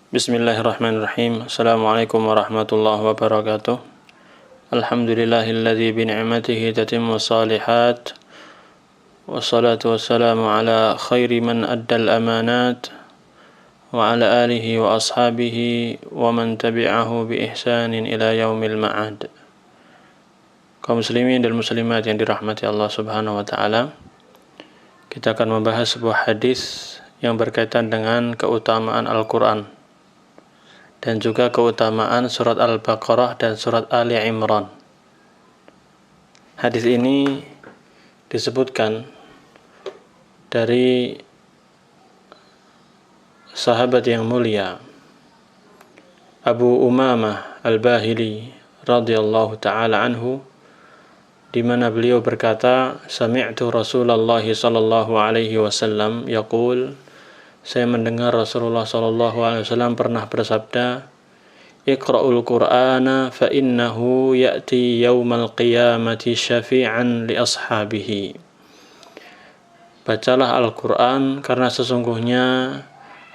Bismillahirrahmanirrahim. Assalamualaikum warahmatullahi wabarakatuh. Alhamdulillahilladzi bi ni'matihi tatimmu shalihat. Wassalatu wassalamu ala khairi man addal amanat wa ala alihi wa ashabihi wa man tabi'ahu bi ihsanin ila yaumil ma'ad. Kaum muslimin dan muslimat yang dirahmati Allah Subhanahu wa taala. Kita akan membahas sebuah hadis yang berkaitan dengan keutamaan Al-Qur'an dan juga keutamaan surat Al-Baqarah dan surat Ali Imran. Hadis ini disebutkan dari sahabat yang mulia Abu Umamah Al-Bahili radhiyallahu ta'ala anhu, di mana beliau berkata, sami'tu Rasulullah sallallahu alaihi wasallam yaqul, saya mendengar Rasulullah sallallahu alaihi wasallam pernah bersabda, Iqra'ul Qur'ana fa innahu ya'ti yaumal qiyamati syafi'an li ashabihi. Bacalah Al-Qur'an karena sesungguhnya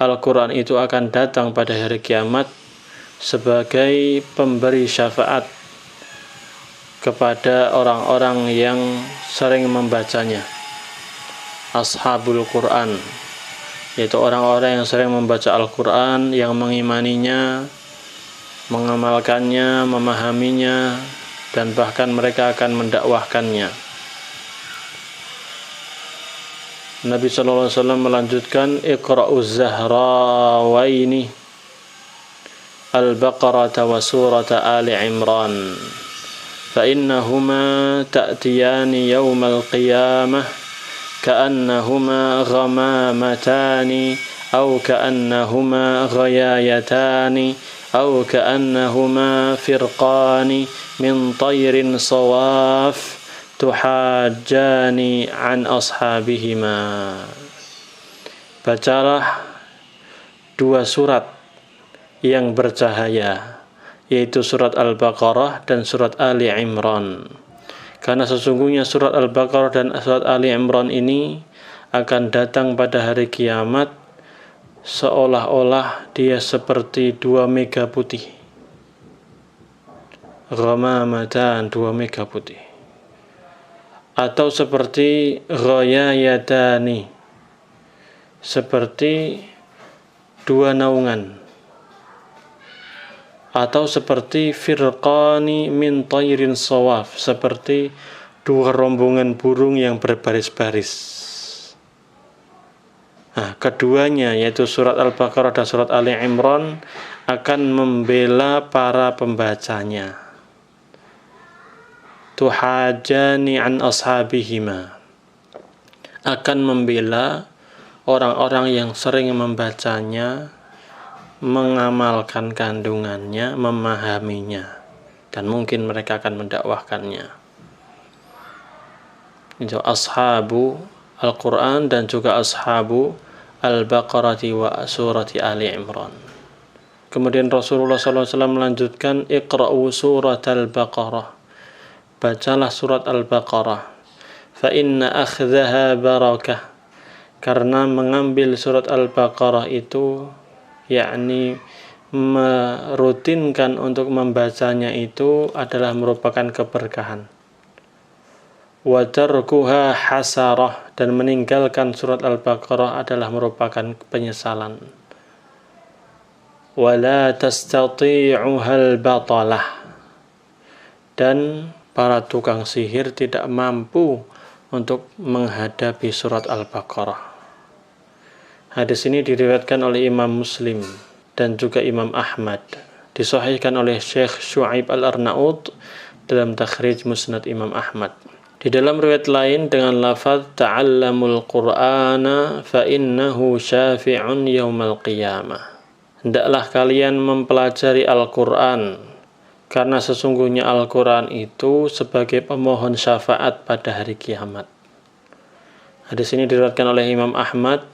Al-Qur'an itu akan datang pada hari kiamat sebagai pemberi syafaat kepada orang-orang yang sering membacanya. Ashabul Qur'an, yaitu orang-orang yang sering membaca Al-Quran, yang mengimaninya, mengamalkannya, memahaminya, dan bahkan mereka akan mendakwahkannya. Nabi SAW melanjutkan, Iqra'uz Zahrawaini Al-Baqarah wa surata Ali Imran fa innahuma ta'tiyani yawmal qiyamah كأنهما غمامتان أو كأنهما غيايتان أو كأنهما فرقان من طير صواف تحاجان عن أصحابهما. Bacalah dua surat yang bercahaya, yaitu surat Al-Baqarah dan surat Ali Imran. Karena sesungguhnya surat Al-Baqarah dan surat Ali Imran ini akan datang pada hari kiamat seolah-olah dia seperti dua mega putih. Ghamamatan, dua mega putih. Atau seperti ghayayatani, seperti dua naungan. Atau seperti firqani min tayrin sawaf, seperti dua rombongan burung yang berbaris-baris. Nah, keduanya yaitu surat Al-Baqarah dan surat Ali Imran akan membela para pembacanya. Tuhajani an ashabihima, akan membela orang-orang yang sering membacanya, mengamalkan kandungannya, memahaminya, dan mungkin mereka akan mendakwahkannya. Itu ashabu Al-Quran dan juga ashabu Al-Baqarah wa surati Ali Imran. Kemudian Rasulullah SAW melanjutkan, Iqra'u surat Al-Baqarah, bacalah surat Al-Baqarah, fa inna akhdaha barakah, karena mengambil surat Al-Baqarah itu, yakni merutinkan untuk membacanya itu adalah merupakan keberkahan. Wa tarkuha hasarah, dan meninggalkan surat Al-Baqarah adalah merupakan penyesalan. Wa la tastati'uha al-batalah, dan para tukang sihir tidak mampu untuk menghadapi surat Al-Baqarah. Hadis ini diriwayatkan oleh Imam Muslim dan juga Imam Ahmad. Disahihkan oleh Syekh Syu'aib Al-Arnaud dalam takhrij Musnad Imam Ahmad. Di dalam riwayat lain dengan lafaz ta'allamul Qur'ana fa innahu syafi'un yaumal qiyamah. Hendaklah kalian mempelajari Al-Qur'an, karena sesungguhnya Al-Qur'an itu sebagai pemohon syafaat pada hari kiamat. Hadis ini diriwayatkan oleh Imam Ahmad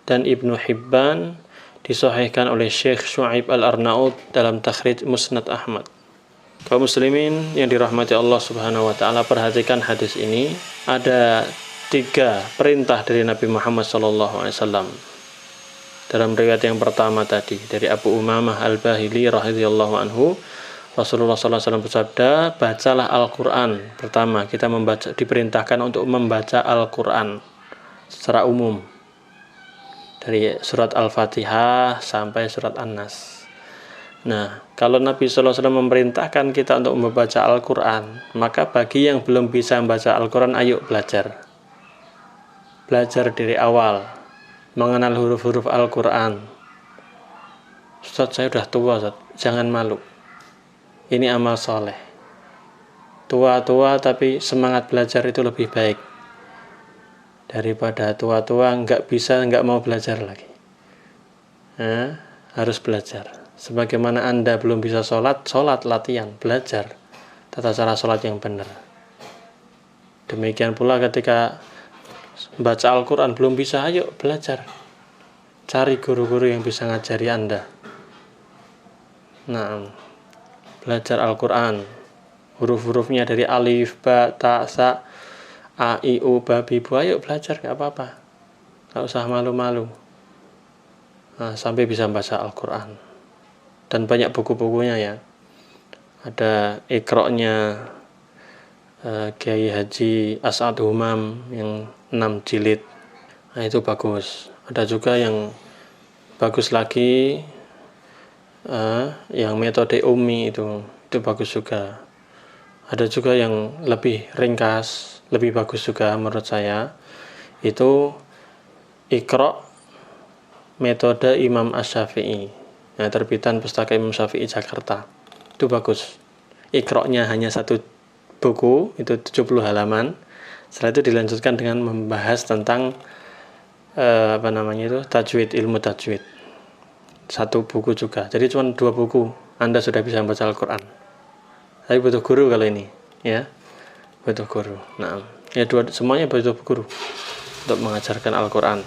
dan Ibnu Hibban, disahihkan oleh Syekh Syu'aib Al-Arnaud dalam takhrij Musnad Ahmad. Kaum muslimin yang dirahmati Allah Subhanahu wa taala, perhatikan hadis ini. Ada 3 perintah dari Nabi Muhammad SAW. Dalam riwayat yang pertama tadi dari Abu Umamah Al-Bahili radhiyallahu anhu, Rasulullah SAW bersabda, bacalah Al-Quran. Pertama, kita diperintahkan untuk membaca Al-Quran secara umum, dari surat Al-Fatihah sampai surat An-Nas. Nah, kalau Nabi SAW memerintahkan kita untuk membaca Al-Quran, maka bagi yang belum bisa membaca Al-Quran, ayo belajar. Belajar dari awal, mengenal huruf-huruf Al-Quran. Ustaz, saya udah tua, Ustaz. Jangan malu. Ini amal soleh. Tua-tua tapi semangat belajar itu lebih baik daripada tua-tua nggak mau belajar lagi. Harus belajar. Sebagaimana Anda belum bisa sholat latihan, belajar tata cara sholat yang benar. Demikian pula ketika baca Al-Quran belum bisa, ayo belajar. Cari guru-guru yang bisa ngajari Anda. Nah, belajar Al-Quran, huruf-hurufnya dari alif, ba, ta, sa, a, i, u, ba, bi, bu. Ayo belajar, gak apa-apa, gak usah malu-malu. Sampai bisa baca Al-Quran. Dan banyak buku-bukunya ya. Ada Iqra'-nya Kiai Haji As'ad Humam yang 6 jilid. Nah, itu bagus. Ada juga yang bagus lagi, yang metode Ummi itu bagus juga. Ada juga yang lebih ringkas, lebih bagus juga menurut saya, itu Iqra' metode Imam Asy-Syafi'i. Nah, terbitan Pustaka Imam Syafi'i Jakarta. Itu bagus. Iqra'-nya hanya satu buku, itu 70 halaman. Setelah itu dilanjutkan dengan membahas tentang tajwid, ilmu tajwid. Satu buku juga. Jadi cuma 2 buku Anda sudah bisa membaca Al-Quran. Tapi butuh guru kalau ini, ya. Butuh guru. Nah, ya semuanya butuh guru untuk mengajarkan Al-Quran.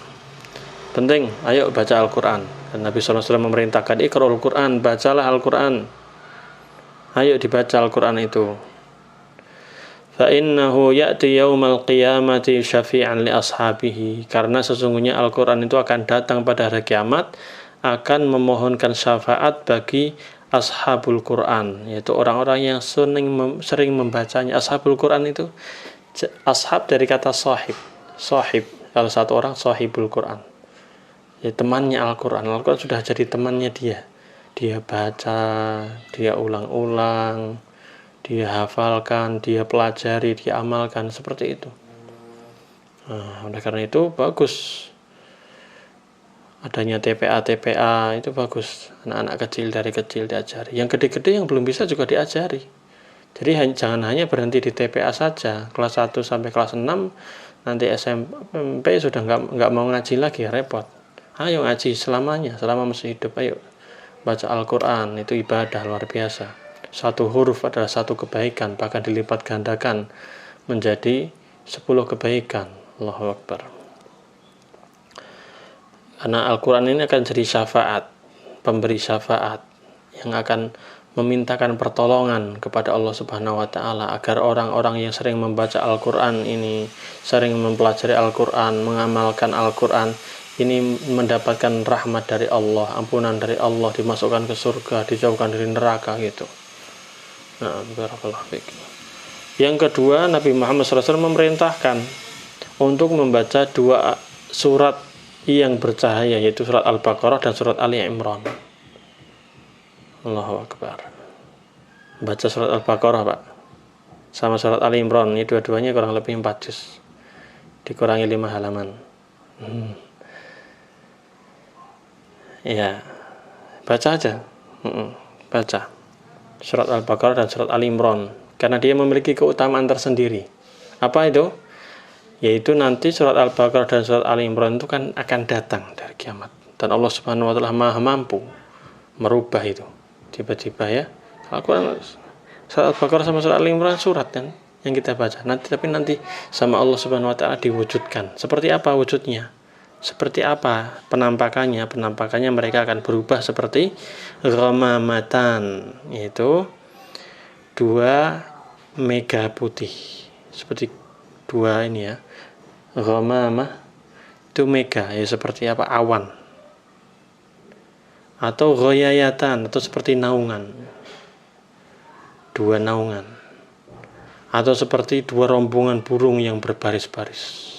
Penting, ayo baca Al-Quran. Dan Nabi SAW memerintahkan, Iqra'ul Quran, bacalah Al-Quran. Ayo dibaca Al-Quran itu. فَإِنَّهُ يَأْتِي يَوْمَ الْقِيَامَةِ شَفِيعًا لِأَصْحَابِهِ. Karena sesungguhnya Al-Quran itu akan datang pada hari kiamat, akan memohonkan syafaat bagi ashabul Quran, yaitu orang-orang yang sering membacanya. Ashabul Quran itu, ashab dari kata sahib. Sahib, kalau satu orang sahibul Quran, ya, temannya Al-Quran. Al-Quran sudah jadi temannya dia. Dia baca, dia ulang-ulang, dia hafalkan, dia pelajari, dia amalkan, seperti itu. Nah, oleh karena itu bagus adanya TPA itu bagus. Anak-anak kecil dari kecil diajari. Yang gede-gede yang belum bisa juga diajari. Jadi jangan hanya berhenti di TPA saja. Kelas 1 sampai kelas 6, nanti SMP sudah nggak mau ngaji lagi, repot. Ayo ngaji selamanya, selama masih hidup. Ayo baca Al-Quran, itu ibadah luar biasa. Satu huruf adalah satu kebaikan, bahkan dilipat gandakan menjadi 10 kebaikan. Allahu Akbar. Karena Al-Quran ini akan jadi syafaat, pemberi syafaat, yang akan memintakan pertolongan kepada Allah Subhanahu wa Ta'ala, agar orang-orang yang sering membaca Al-Quran ini, sering mempelajari Al-Quran, mengamalkan Al-Quran ini, mendapatkan rahmat dari Allah, ampunan dari Allah, dimasukkan ke surga, dijauhkan dari neraka gitu. Nah, barakallahu fiik. Yang kedua, Nabi Muhammad SAW memerintahkan untuk membaca 2 surat yang bercahaya, yaitu surat Al-Baqarah dan surat Ali Imran. Allahu Akbar. Baca surat Al-Baqarah, Pak, sama surat Ali Imran, ini dua-duanya kurang lebih 4 juz, dikurangi 5 halaman. Ya, baca aja. Baca surat Al-Baqarah dan surat Ali Imran, karena dia memiliki keutamaan tersendiri. Apa itu? Yaitu nanti surat Al-Baqarah dan surat Ali Imran itu kan akan datang dari kiamat, dan Allah Subhanahu wa Ta'ala Maha mampu merubah itu tiba-tiba, ya. Al-Quran, surat Al-Baqarah sama surat Ali Imran surat kan yang kita baca nanti, tapi nanti sama Allah Subhanahu wa Ta'ala diwujudkan. Seperti apa wujudnya? Seperti apa penampakannya? Penampakannya mereka akan berubah seperti ghamamatan, yaitu 2 mega putih, seperti 2 ini ya. Ghamamah itu mega, ya seperti apa? Awan. atau ghoyayatan, atau seperti naungan, 2 naungan, atau seperti 2 rombongan burung yang berbaris-baris.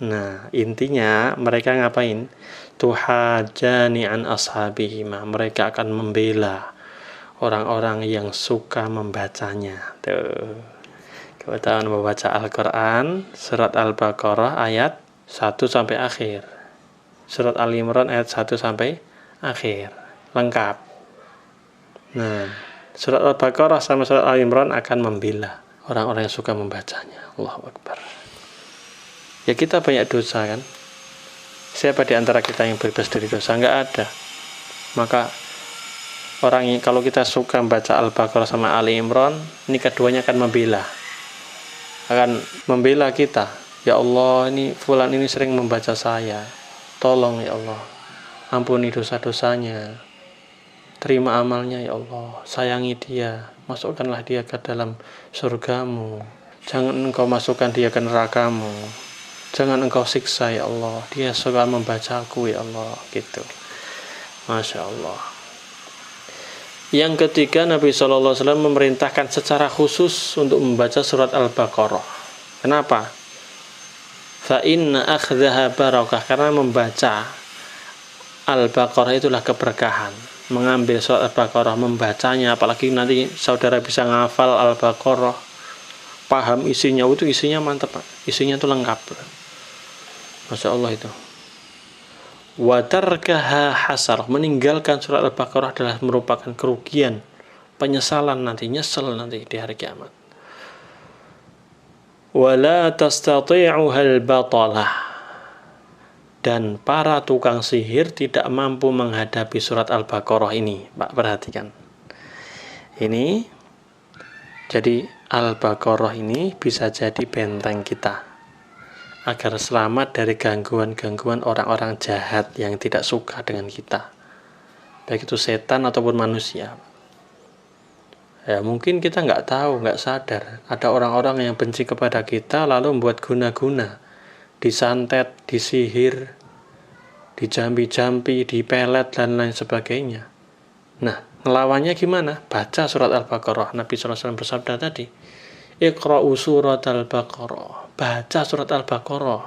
Nah, intinya mereka ngapain? Tuhajani an ashabihima, mereka akan membela orang-orang yang suka membacanya. Tuh, keutamaan membaca Al-Quran, surat Al-Baqarah ayat 1 sampai akhir, surat Al-Imran ayat 1 sampai akhir, lengkap. Nah, surat Al-Baqarah sama surat Al-Imran akan membela orang-orang yang suka membacanya. Allahu Akbar. Ya, kita banyak dosa kan. Siapa di antara kita yang bebas dari dosa? Enggak ada. Maka orang yang, kalau kita suka membaca Al-Baqarah sama Ali Imran, ini keduanya akan membela kita. Ya Allah, ini fulan ini sering membaca saya, tolong ya Allah, ampuni dosa-dosanya, terima amalnya ya Allah, sayangi dia, masukkanlah dia ke dalam surgamu, jangan engkau masukkan dia ke nerakamu, jangan engkau siksa ya Allah, dia suka membacaku ya Allah, gitu. Masya Allah. Yang ketiga, Nabi SAW memerintahkan secara khusus untuk membaca surat Al-Baqarah. Kenapa? Fa inna akhdaha barakah, karena membaca Al-Baqarah itulah keberkahan. Mengambil surat Al-Baqarah, membacanya, apalagi nanti saudara bisa ngafal Al-Baqarah, paham isinya, itu isinya mantap, isinya itu lengkap. Masya Allah itu. Wa tarkaha hasar, meninggalkan surat Al-Baqarah adalah merupakan kerugian, penyesalan nanti, nyesel nanti di hari kiamat. Wala tastati'uha al-batalah, dan para tukang sihir tidak mampu menghadapi surat Al-Baqarah ini. Pak, perhatikan. Ini jadi Al-Baqarah ini bisa jadi benteng kita agar selamat dari gangguan-gangguan orang-orang jahat yang tidak suka dengan kita, baik itu setan ataupun manusia. Ya, mungkin kita nggak tahu, nggak sadar ada orang-orang yang benci kepada kita lalu membuat guna-guna, disantet, disihir, dijampi-jampi, dipelet dan lain sebagainya. Nah, ngelawannya gimana? Baca surat Al-Baqarah. Nabi SAW bersabda tadi, Iqra'u surat Al-Baqarah, baca surat Al-Baqarah.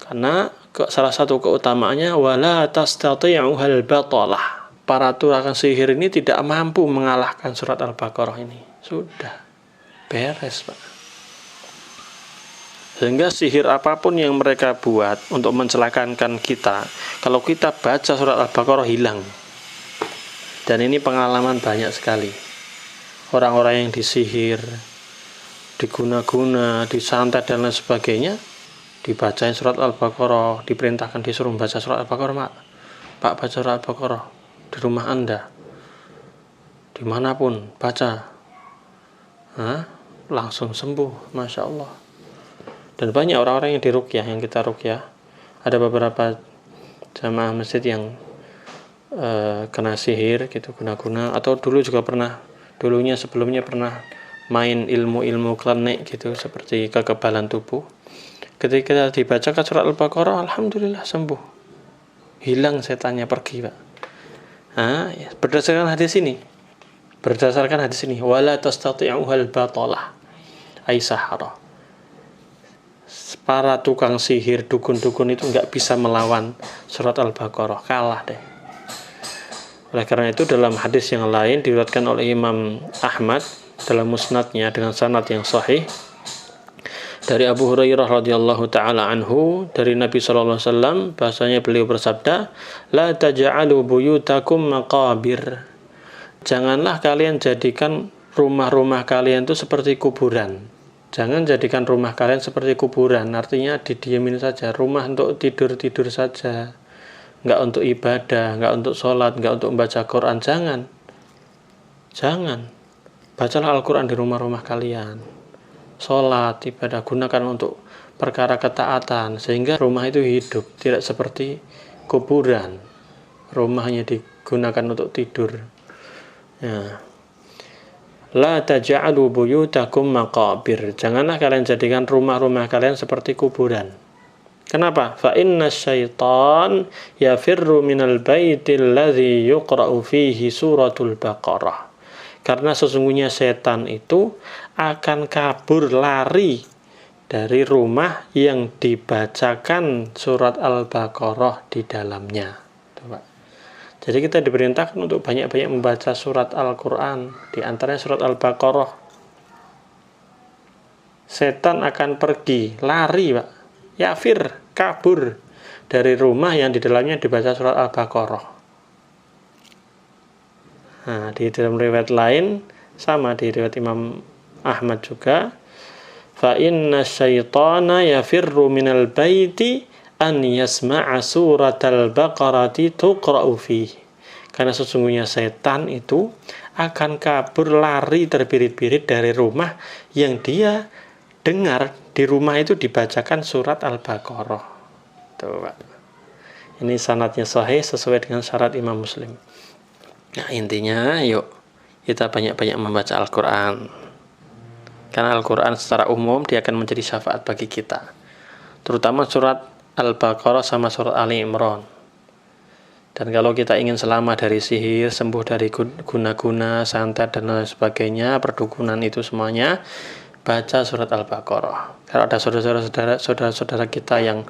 Karena salah satu keutamaannya wala tastati'uhal batalah, para tukang sihir ini tidak mampu mengalahkan surat Al-Baqarah ini. Sudah beres, Pak. Sehingga sihir apapun yang mereka buat untuk mencelakakan kita, kalau kita baca surat Al-Baqarah hilang. Dan ini pengalaman banyak sekali. Orang-orang yang disihir, diguna-guna, disantet dan lain sebagainya, dibacain surat Al-Baqarah, diperintahkan disuruh membaca surat Al-Baqarah. Pak, baca surat Al-Baqarah di rumah Anda, dimanapun, baca. Langsung sembuh, Masya Allah. Dan banyak orang-orang yang diruqyah, yang kita ruqyah. Ada beberapa jamaah masjid yang kena sihir gitu, guna-guna, atau dulu juga sebelumnya pernah main ilmu-ilmu klinik gitu, seperti kekebalan tubuh. Ketika dibacakan surat Al-Baqarah, alhamdulillah sembuh, hilang setannya, pergi, Pak. Berdasarkan hadis ini, wala tastati'uhal batalah ay sahara, para tukang sihir, dukun-dukun itu nggak bisa melawan surat Al-Baqarah, kalah deh. Oleh karena itu dalam hadis yang lain diriwayatkan oleh Imam Ahmad dalam musnadnya dengan sanad yang sahih dari Abu Hurairah radhiyallahu taala anhu, dari Nabi sallallahu alaihi wasallam, bahasanya beliau bersabda, la taj'alu buyutakum maqabir, janganlah kalian jadikan rumah-rumah kalian itu seperti kuburan. Jangan jadikan rumah kalian seperti kuburan, artinya didiemin saja, rumah untuk tidur-tidur saja, nggak untuk ibadah, nggak untuk sholat, nggak untuk membaca Quran. Jangan. Bacalah Al-Quran di rumah-rumah kalian, sholat, ibadah, gunakan untuk perkara ketaatan, sehingga rumah itu hidup, tidak seperti kuburan, rumahnya digunakan untuk tidur. Ya. La taj'alu buyutakum maqabir, janganlah kalian jadikan rumah-rumah kalian seperti kuburan. Kenapa? Fa inna syaitan yafirru minal baitil ladzi yuqra'u fihi suratul Baqarah. Karena sesungguhnya setan itu akan kabur lari dari rumah yang dibacakan surat Al-Baqarah di dalamnya. Coba. Jadi kita diperintahkan untuk banyak-banyak membaca surat Al-Quran, di antaranya surat Al-Baqarah. Setan akan pergi, lari, Pak. Yafir, kabur dari rumah yang di dalamnya dibaca surat Al-Baqarah. Nah, di dalam riwayat lain, sama di riwayat Imam Ahmad juga, fa inna syaitana yafirru minal baiti an yasma'a suratal baqarati tuqra'u fihi. Karena sesungguhnya setan itu akan kabur lari terbirit-birit dari rumah yang dia dengar di rumah itu dibacakan surat Al-Baqarah. Tuh, Pak. Ini sanadnya sahih sesuai dengan syarat Imam Muslim. Nah, intinya yuk kita banyak-banyak membaca Al-Quran. Karena Al-Quran secara umum dia akan menjadi syafaat bagi kita. Terutama surat Al-Baqarah sama surat Ali Imran. Dan kalau kita ingin selamat dari sihir, sembuh dari guna-guna, santet dan lain sebagainya, perdukunan itu semuanya, baca surat Al-Baqarah. Kalau ada saudara-saudara kita yang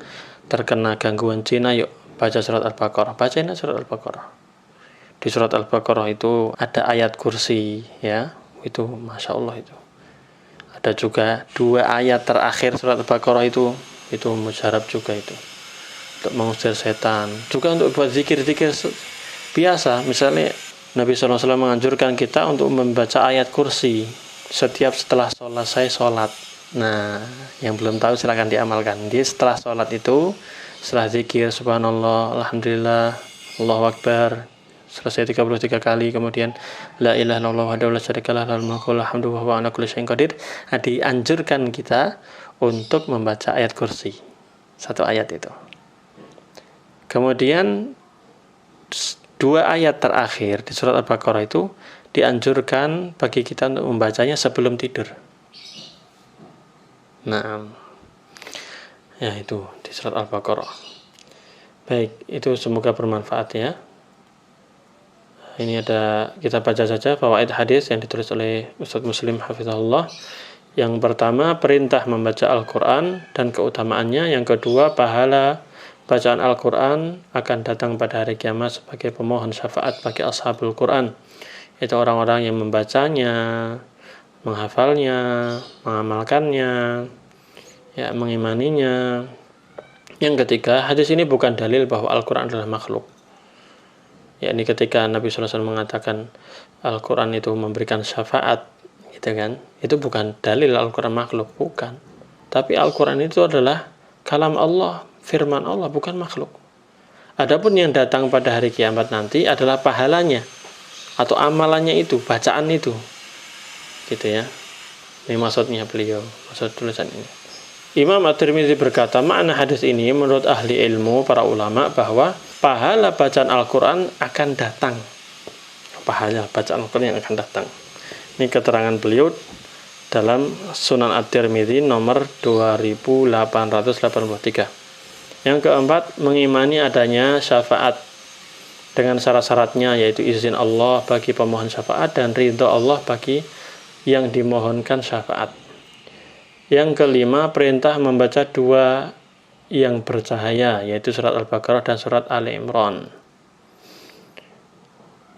terkena gangguan Cina, yuk baca surat Al-Baqarah. Bacain surat Al-Baqarah. Di surat Al-Baqarah itu ada ayat kursi, ya, itu masya Allah itu. Ada juga 2 ayat terakhir surat Al-Baqarah itu mujarab juga itu untuk mengusir setan. Juga untuk buat zikir-zikir biasa, misalnya Nabi SAW menganjurkan kita untuk membaca ayat kursi setiap setelah sholat. Nah, yang belum tahu silakan diamalkan. Di setelah sholat itu, setelah zikir subhanallah, alhamdulillah, Allahu akbar, selesai 33 kali, kemudian la ilaha illallah wahdahu la syarikalah lahul mulku wa lahul hamdu wa huwa ala kulli syai'in qadir. Nah, dianjurkan kita untuk membaca ayat kursi. 1 ayat itu. Kemudian 2 ayat terakhir di surat Al-Baqarah itu dianjurkan bagi kita untuk membacanya sebelum tidur. Nah, ya itu di surat Al-Baqarah. Baik, itu semoga bermanfaat ya. Ini ada, kita baca saja fawaid hadis yang ditulis oleh Ustaz Muslim hafizahullah. Yang pertama, perintah membaca Al-Quran dan keutamaannya. Yang kedua, pahala bacaan Al-Quran akan datang pada hari kiamat sebagai pemohon syafaat bagi ashabul Quran. Itu orang-orang yang membacanya, menghafalnya, mengamalkannya, ya, mengimaninya. Yang ketiga, hadis ini bukan dalil bahwa Al-Quran adalah makhluk. Yakni ketika Nabi SAW mengatakan Al-Quran itu memberikan syafaat, gitu kan? Itu bukan dalil Al-Quran makhluk, bukan. Tapi Al-Quran itu adalah kalam Allah, firman Allah, bukan makhluk. Adapun yang datang pada hari kiamat nanti adalah pahalanya atau amalannya itu, bacaan itu, gitu ya. Ini maksudnya beliau, maksud tulisan ini. Imam At-Tirmidzi berkata, makna hadis ini menurut ahli ilmu, para ulama, bahwa pahala bacaan Al-Quran akan datang. Pahala bacaan Al-Quran yang akan datang. Ini keterangan beliau dalam Sunan At-Tirmidzi nomor 2883. Yang keempat, mengimani adanya syafaat dengan syarat-syaratnya, yaitu izin Allah bagi pemohon syafaat dan ridha Allah bagi yang dimohonkan syafaat. Yang kelima, perintah membaca 2 yang bercahaya, yaitu surat Al-Baqarah dan surat Ali Imran.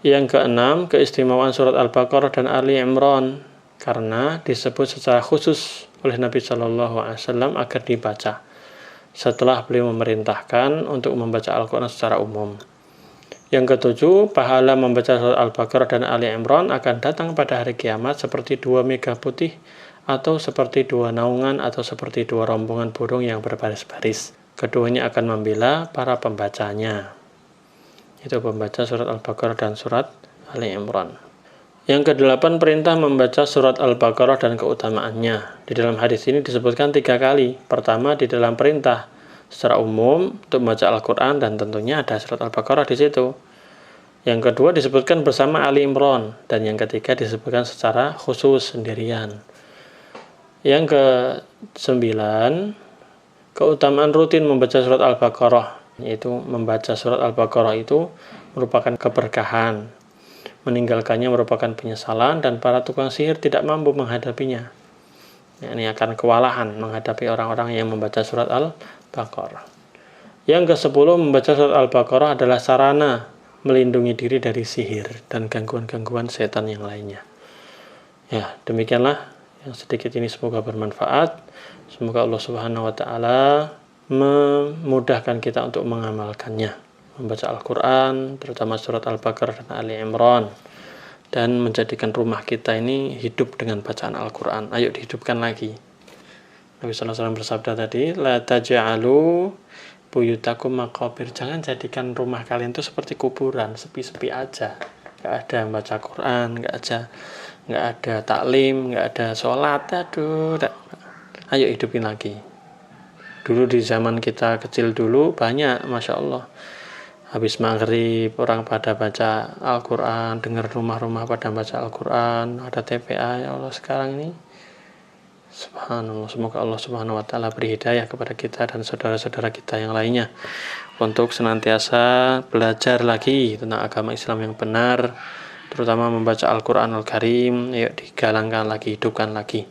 Yang keenam, keistimewaan surat Al-Baqarah dan Ali Imran karena disebut secara khusus oleh Nabi SAW agar dibaca setelah beliau memerintahkan untuk membaca Al-Quran secara umum. Yang ketujuh, pahala membaca surat Al-Baqarah dan Ali Imran akan datang pada hari kiamat seperti 2 mega putih, atau seperti 2 naungan, atau seperti 2 rombongan burung yang berbaris-baris. Keduanya akan membela para pembacanya. Itu pembaca surat Al-Baqarah dan surat Ali Imran. Yang kedelapan, perintah membaca surat Al-Baqarah dan keutamaannya. Di dalam hadis ini disebutkan 3 kali. Pertama, di dalam perintah secara umum untuk membaca Al-Quran, dan tentunya ada surat Al-Baqarah di situ. Yang kedua disebutkan bersama Ali Imran, dan yang ketiga disebutkan secara khusus sendirian. Yang ke-9, keutamaan rutin membaca surat Al-Baqarah, yaitu membaca surat Al-Baqarah itu merupakan keberkahan, meninggalkannya merupakan penyesalan, dan para tukang sihir tidak mampu menghadapinya. Ini akan kewalahan menghadapi orang-orang yang membaca surat Al-Baqarah. Yang ke-10, membaca surat Al-Baqarah adalah sarana melindungi diri dari sihir dan gangguan-gangguan setan yang lainnya. Ya, demikianlah yang sedikit ini, semoga bermanfaat. Semoga Allah Subhanahu wa taala memudahkan kita untuk mengamalkannya, membaca Al-Qur'an, terutama surat Al-Baqarah dan Ali Imran, dan menjadikan rumah kita ini hidup dengan bacaan Al-Qur'an. Ayo dihidupkan lagi. Nabi sallallahu alaihi wasallam bersabda tadi, la taj'alu buyutakum maqabir. Jangan jadikan rumah kalian itu seperti kuburan, sepi-sepi aja. Enggak ada baca Quran, enggak ada taklim, enggak ada sholat. Aduh, ayo hidupin lagi. Dulu di zaman kita kecil dulu banyak, Masya Allah, habis maghrib orang pada baca Al-Quran, dengar rumah-rumah pada baca Al-Quran, ada TPA. Ya Allah, sekarang ini subhanallah, semoga Allah Subhanahu wa taala beri hidayah kepada kita dan saudara-saudara kita yang lainnya untuk senantiasa belajar lagi tentang agama Islam yang benar, terutama membaca Al-Quran Al-Karim. Yuk digalangkan lagi, hidupkan lagi.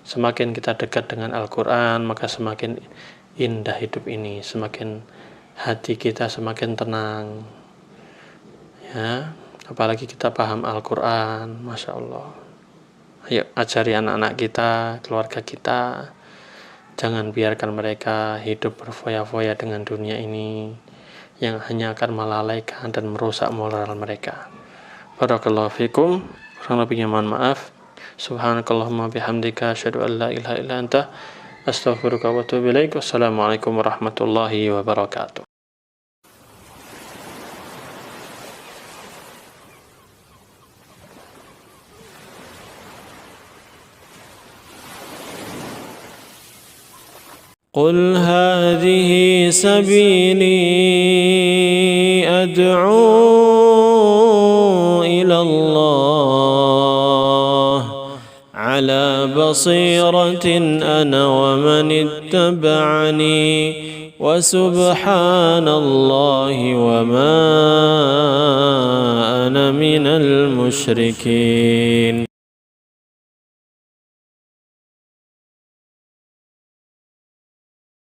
Semakin kita dekat dengan Al-Quran, maka semakin indah hidup ini, semakin hati kita semakin tenang. Ya, apalagi kita paham Al-Quran, Masya Allah. Ayo ajari anak-anak kita, keluarga kita. Jangan biarkan mereka hidup berfoya-foya dengan dunia ini yang hanya akan melalaikan dan merusak moral mereka. Barakallahu fikum. Kurang lebihnya mohon maaf. Subhanakallahumma bihamdika asyhadu an la ilaha illa anta astaghfiruka wa atubu ilaik. Wassalamualaikum warahmatullahi wabarakatuh. قل هذه سبيلي أدعو إلى الله على بصيرة أنا ومن اتبعني وسبحان الله وما أنا من المشركين.